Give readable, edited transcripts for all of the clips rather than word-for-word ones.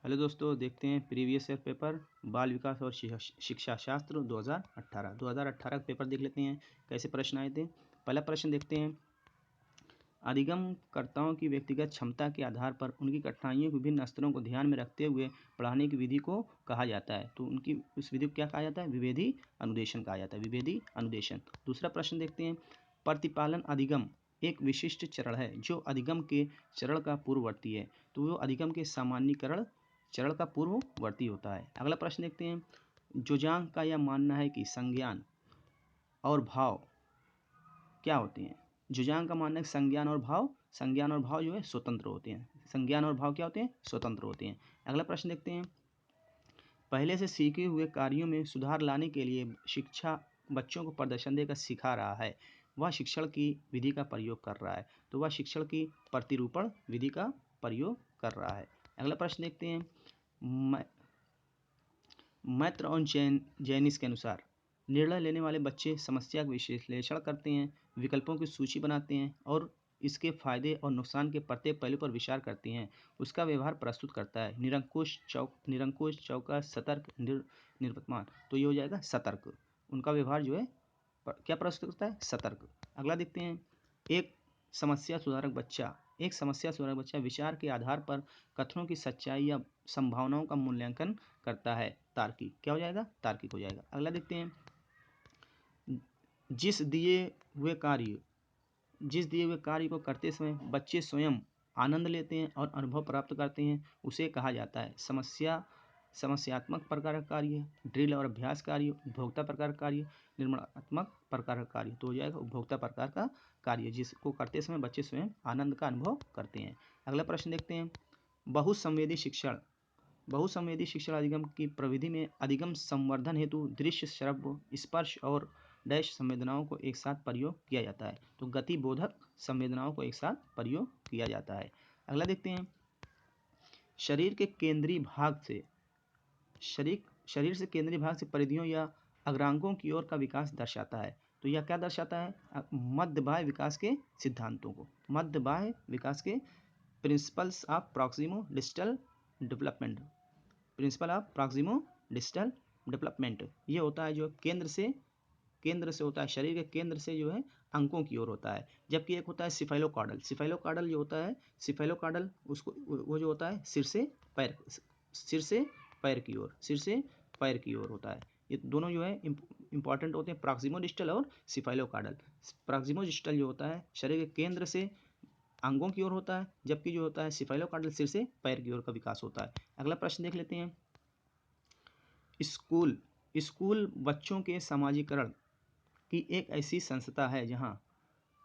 Hello दोस्तों, देखते हैं प्रीवियस ईयर पेपर बाल विकास और शिक्षा शास्त्र 2018 का पेपर देख लेते हैं कैसे प्रश्न आए थे। पहला प्रश्न देखते हैं। अधिगमकर्ताओं की व्यक्तिगत क्षमता के आधार पर उनकी कठिनाइयों के विभिन्न स्तरों को ध्यान में रखते हुए पढ़ाने की विधि को कहा जाता है। तो उनकी उस विधि को क्या कहा जाता है? विभेदी अनुदेशन कहा जाता है। विभेदी अनुदेशन। दूसरा प्रश्न देखते हैं। प्रतिपालन अधिगम एक विशिष्ट चरण है जो अधिगम के चरण का पूर्ववर्ती है। तो वो अधिगम के सामान्यीकरण चरण का पूर्ववर्ती होता है। अगला प्रश्न देखते हैं। जोजांग का यह मानना है कि संज्ञान और भाव क्या होते हैं? जोजांग का मानना है कि संज्ञान और भाव जो है स्वतंत्र होते हैं। संज्ञान और भाव क्या होते हैं? स्वतंत्र होते हैं। अगला प्रश्न देखते हैं। पहले से सीखे हुए कार्यों में सुधार लाने के लिए शिक्षा बच्चों को प्रदर्शन देकर सिखा रहा है। वह शिक्षण की विधि का प्रयोग कर रहा है। तो वह शिक्षण की प्रतिरूपण विधि का प्रयोग कर रहा है। अगला प्रश्न देखते हैं। मैत्र और जैनिस के अनुसार निर्णय लेने वाले बच्चे समस्या का विश्लेषण करते हैं, विकल्पों की सूची बनाते हैं और इसके फायदे और नुकसान के प्रत्येक पहलू पर विचार करते हैं। उसका व्यवहार प्रस्तुत करता है। निरंकुश, चौका, सतर्क, निर्वर्तमान। तो ये हो जाएगा सतर्क। उनका व्यवहार जो है क्या प्रस्तुत करता है? सतर्क। अगला देखते हैं। एक समस्या सुधारक बच्चा विचार के आधार पर कथनों की सच्चाई या संभावनाओं का मूल्यांकन करता है। तार्किक क्या हो जाएगा? तार्किक हो जाएगा। अगला देखते हैं। जिस दिए हुए कार्य को करते समय बच्चे स्वयं आनंद लेते हैं और अनुभव प्राप्त करते हैं, उसे कहा जाता है समस्यात्मक प्रकार का कार्य, ड्रिल और अभ्यास कार्य, उपभोक्ता प्रकार का कार्य, निर्माणात्मक प्रकार का कार्य। तो हो जाएगा उपभोक्ता प्रकार का कार्य, जिसको करते समय बच्चे स्वयं आनंद का अनुभव करते हैं। अगला प्रश्न देखते हैं। बहुसंवेदी शिक्षण अधिगम की प्रविधि में अधिगम संवर्धन हेतु दृश्य, श्रव्य, स्पर्श और डैश संवेदनाओं को एक साथ प्रयोग किया जाता है। तो गति बोधक संवेदनाओं को एक साथ प्रयोग किया जाता है। अगला देखते हैं। शरीर से केंद्रीय भाग से परिधियों या अग्रांगों की ओर का विकास दर्शाता है। तो यह क्या दर्शाता है? मध्य बाह्य विकास के सिद्धांतों को। मध्य बाह्य विकास के principles of proximo distal development. ये होता है जो केंद्र से होता है, शरीर के केंद्र से जो है अंकों की ओर होता है। जबकि एक होता है सिफेलोकार्डल जो होता है, उसको वो जो होता है सिर से पैर की ओर होता है। ये दोनों जो है इंपॉर्टेंट होते हैं, प्रॉक्सिमोडिस्टल और सिफेलोकार्डल। प्रॉक्सिमोडिस्टल जो होता है शरीर के केंद्र से अंगों की ओर होता है, जबकि जो होता है सिफेलोकार्डल सिर से पैर की ओर का विकास होता है। अगला प्रश्न देख लेते हैं। स्कूल बच्चों के समाजीकरण की एक ऐसी संस्था है जहां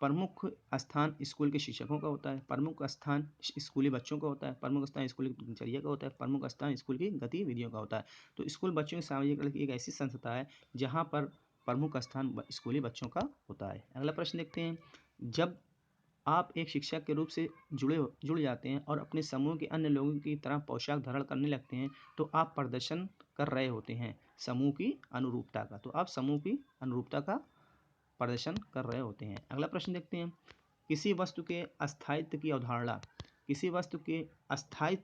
प्रमुख स्थान स्कूल के शिक्षकों का होता है, प्रमुख स्थान स्कूली बच्चों का होता है, प्रमुख स्थान स्कूल की दिनचर्या का होता है, प्रमुख स्थान स्कूल की गतिविधियों का होता है। तो स्कूल बच्चों के सामाजिकरण की एक ऐसी संस्था है जहां पर प्रमुख स्थान स्कूली बच्चों का होता है। अगला प्रश्न देखते हैं। जब आप एक शिक्षक के रूप से जुड़ जाते हैं और अपने समूह के अन्य लोगों की तरह पोशाक धारण करने लगते हैं, तो आप प्रदर्शन कर रहे होते हैं समूह की अनुरूपता का। तो आप समूह की अनुरूपता का प्रदर्शन कर रहे होते हैं। अगला प्रश्न देखते हैं। किसी वस्तु के अस्थायित्व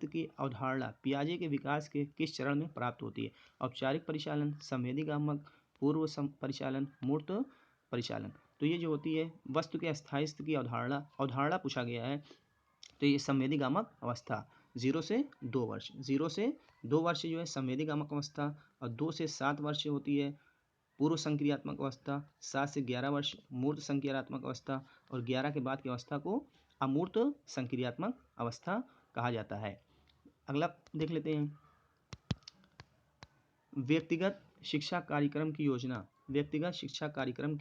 की अवधारणा पियाजे के विकास के किस चरण में प्राप्त होती है? औपचारिक परिचालन, संवेदीगामक, पूर्व परिचालन, मूर्त परिचालन। तो ये जो होती है वस्तु के अस्थायित्व की अवधारणा पूछा गया है, तो ये संवेदीगामक अवस्था 0 से 2 वर्ष जो है संवेदीगामक अवस्था, और 2 से 7 वर्ष होती है पूर्व संक्रियात्मक अवस्था, 7 से 11 वर्ष मूर्त संक्रियात्मक अवस्था, और 11 के बाद की अवस्था को अमूर्त संक्रियात्मक अवस्था कहा जाता है। अगला देख लेते हैं। व्यक्तिगत शिक्षा कार्यक्रम की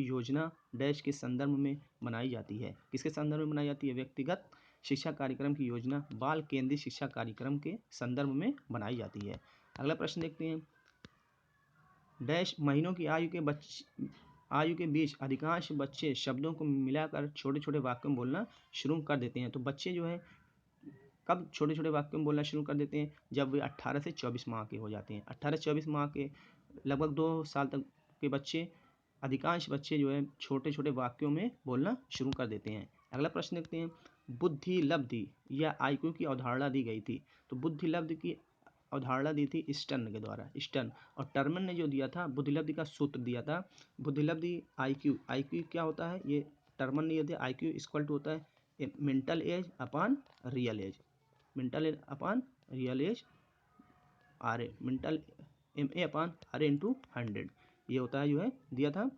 योजना डैश के संदर्भ में बनाई जाती है। किसके संदर्भ में बनाई जाती है? व्यक्तिगत शिक्षा कार्यक्रम की योजना बाल केंद्रीय शिक्षा कार्यक्रम के संदर्भ में बनाई जाती है। अगला प्रश्न देखते हैं। डैश महीनों की आयु के बीच अधिकांश बच्चे शब्दों को मिलाकर छोटे छोटे वाक्य में बोलना शुरू कर देते हैं। तो बच्चे जो है कब छोटे छोटे वाक्य में बोलना शुरू कर देते हैं? जब वे 18 से 24 माह के हो जाते हैं। 18 से 24 माह के लगभग 2 साल तक के अधिकांश बच्चे जो है छोटे छोटे वाक्यों में बोलना शुरू कर देते हैं। अगला प्रश्न देखते हैं। बुद्धि लब्धि या IQ की अवधारणा दी गई थी। तो बुद्धि लब्धि की अवधारणा दी थी स्टर्न के द्वारा, स्टर्न। और टर्मन ने जो दिया था बुद्धिलब्धि का सूत्र दिया था, बुद्धिलब्धि IQ, IQ क्या होता है, ये टर्मन ने दिया, IQ इक्वल टू होता है mental age upon real age, mental age upon real age RA, mental MA upon RA into 100, ये होता है जो है दिया था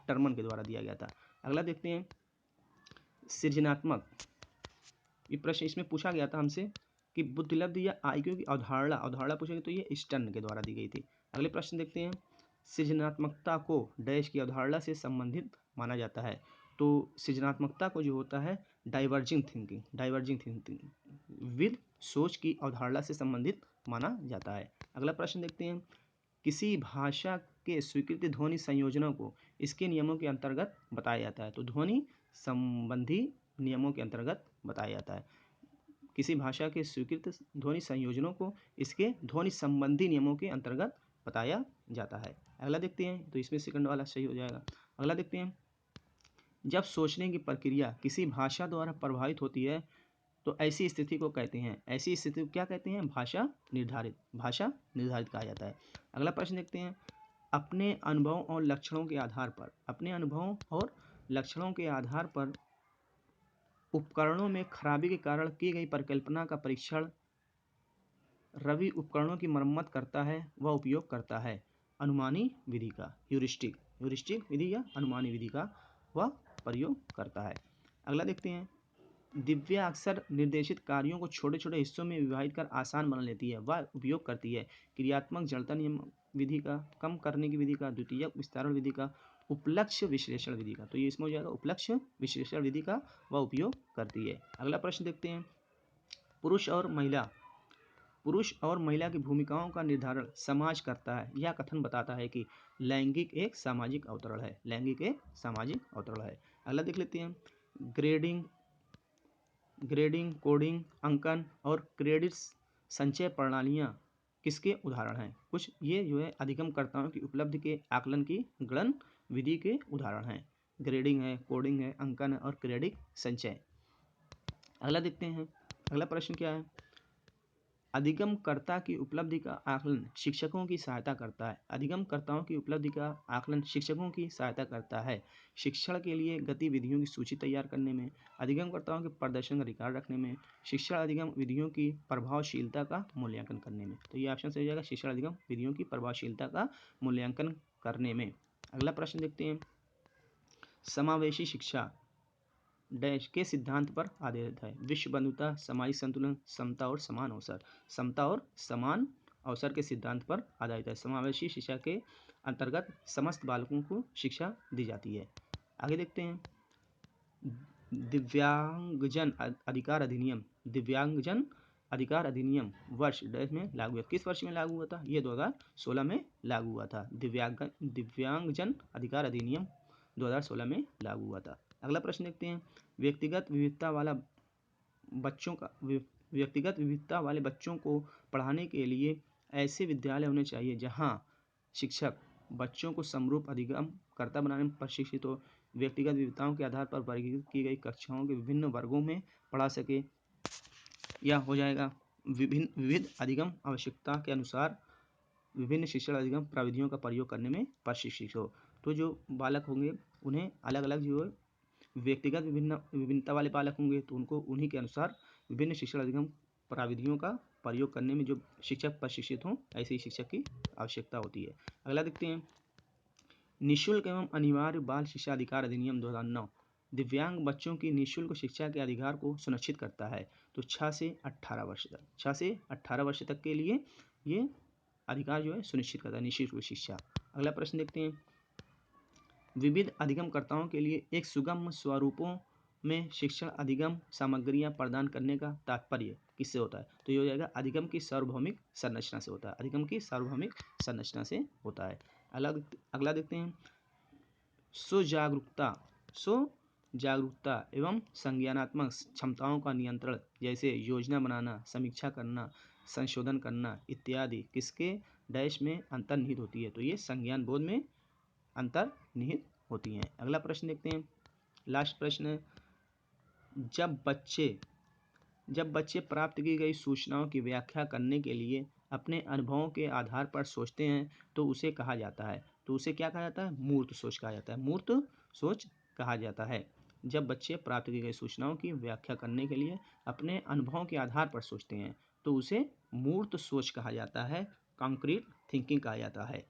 टर्मन के द्वारा दिया गया था। अगला देखते हैं सृजनात्मक, ये प्रश्न इसमें पूछा गया था हमसे कि बुद्धिलब्धि या IQ की अवधारणा पूछेंगे तो ये स्टर्न के द्वारा दी गई थी। अगले प्रश्न देखते हैं सृजनात्मकता को डैश की अवधारणा से संबंधित माना जाता है। तो सृजनात्मकता को जो होता है डाइवर्जिंग थिंकिंग विद सोच की अवधारणा से संबंधित माना जाता है। अगला प्रश्न देखते हैं किसी भाषा के स्वीकृत ध्वनि संयोजनों को इसके नियमों के अंतर्गत बताया जाता है। तो ध्वनि संबंधी नियमों के अंतर्गत बताया जाता है। किसी भाषा के स्वीकृत ध्वनि संयोजनों को इसके ध्वनि संबंधी नियमों के अंतर्गत बताया जाता है। अगला देखते हैं, तो इसमें सेकंड वाला सही हो जाएगा। अगला देखते हैं जब सोचने की प्रक्रिया किसी भाषा द्वारा प्रभावित होती है तो ऐसी स्थिति को कहते हैं, ऐसी स्थिति को क्या कहते हैं, भाषा निर्धारित कहा जाता है। अगला प्रश्न देखते हैं अपने अनुभवों और लक्षणों के आधार पर उपकरणों में खराबी के कारण की गई परिकल्पना का परीक्षण रवि उपकरणों की मरम्मत करता है व उपयोग करता है अनुमानी विधि का, ह्यूरिस्टिक विधि या अनुमानी विधि का वह प्रयोग करता है। अगला देखते हैं दिव्या अक्सर निर्देशित कार्यों को छोटे छोटे हिस्सों में विभाजित कर आसान बना लेती है, वह उपयोग करती है क्रियात्मक जड़ता नियम विधि का, कम करने की विधि का, द्वितीयक विस्तारण विधि का, उपलक्ष्य विश्लेषण विधि का। तो ये इसमें हो जाएगा उपलक्ष्य विश्लेषण विधि का वह उपयोग करती है। अगला प्रश्न देखते हैं पुरुष और महिला की भूमिकाओं का निर्धारण समाज करता है। यह कथन बताता है कि लैंगिक एक सामाजिक अवतरण है। अगला देख लेते हैं ग्रेडिंग, कोडिंग, अंकन और क्रेडिट संचय प्रणालियाँ किसके उदाहरण हैं। कुछ ये जो है अधिगमकर्ताओं की उपलब्धि के आकलन की गणन विधि के उदाहरण हैं। ग्रेडिंग है, कोडिंग है, अंकन है और क्रेडिट संचय। अगला देखते हैं, अगला प्रश्न क्या है अधिगमकर्ता की उपलब्धि का आकलन शिक्षकों की सहायता करता है। अधिगमकर्ताओं की उपलब्धि का आकलन शिक्षकों की सहायता करता है शिक्षण के लिए गतिविधियों की सूची तैयार करने में, अधिगमकर्ताओं के प्रदर्शन का रिकॉर्ड रखने में, शिक्षण अधिगम विधियों की प्रभावशीलता का मूल्यांकन करने में। तो ये ऑप्शन सही हो जाएगा शिक्षण अधिगम विधियों की प्रभावशीलता का मूल्यांकन करने में। अगला प्रश्न देखते हैं समावेशी शिक्षा डैश के सिद्धांत पर आधारित है। विश्व बंधुता, सामाजिक संतुलन, समता और समान अवसर के सिद्धांत पर आधारित है। समावेशी शिक्षा के अंतर्गत समस्त बालकों को शिक्षा दी जाती है। आगे देखते हैं दिव्यांगजन अधिकार अधिनियम वर्ष डैश में लागू हुआ। किस वर्ष में लागू हुआ था, ये 2016 में लागू हुआ था। दिव्यांगजन अधिकार अधिनियम 2016 में लागू हुआ था। अगला प्रश्न देखते हैं व्यक्तिगत विविधता वाले बच्चों को पढ़ाने के लिए ऐसे विद्यालय होने चाहिए जहां शिक्षक बच्चों को समरूप अधिगमकर्ता बनाने में प्रशिक्षित हो, व्यक्तिगत विविधताओं के आधार पर वर्गीकृत की गई कक्षाओं के विभिन्न वर्गों में पढ़ा सके, या हो जाएगा विविध अधिगम आवश्यकता के अनुसार विभिन्न शिक्षण अधिगम प्रविधियों का प्रयोग करने में प्रशिक्षित हो। तो जो बालक होंगे उन्हें अलग अलग जो व्यक्तिगत विभिन्नता वाले बालक होंगे तो उनको उन्हीं के अनुसार विभिन्न शिक्षण अधिगम प्रविधियों का प्रयोग करने में जो शिक्षक प्रशिक्षित हों, ऐसे ही शिक्षक की आवश्यकता होती है। अगला देखते हैं निःशुल्क एवं अनिवार्य बाल शिक्षा अधिकार अधिनियम 2009 दिव्यांग बच्चों की निःशुल्क शिक्षा के अधिकार को सुनिश्चित करता है। तो 6 से 18 वर्ष तक के लिए ये अधिकार जो है सुनिश्चित करता है निःशुल्क शिक्षा। अगला प्रश्न देखते हैं विविध अधिगमकर्ताओं के लिए एक सुगम स्वरूपों में शिक्षण अधिगम सामग्रियां प्रदान करने का तात्पर्य किससे होता है। तो ये हो जाएगा अधिगम की सार्वभौमिक संरचना से होता है। अगला देखते हैं जागरूकता एवं संज्ञानात्मक क्षमताओं का नियंत्रण जैसे योजना बनाना, समीक्षा करना, संशोधन करना इत्यादि किसके डैश में अंतर्निहित होती है। तो ये संज्ञान बोध में अंतर्निहित होती हैं। अगला प्रश्न देखते हैं लास्ट प्रश्न जब बच्चे जब बच्चे प्राप्त की गई सूचनाओं की व्याख्या करने के लिए अपने अनुभवों के आधार पर सोचते हैं तो उसे कहा जाता है। तो उसे क्या कहा जाता है? मूर्त सोच कहा जाता है। मूर्त सोच कहा जाता है। जब बच्चे प्राप्त की गई सूचनाओं की व्याख्या करने के लिए अपने अनुभवों के आधार पर सोचते हैं तो उसे मूर्त सोच कहा जाता है, कॉन्क्रीट थिंकिंग कहा जाता है।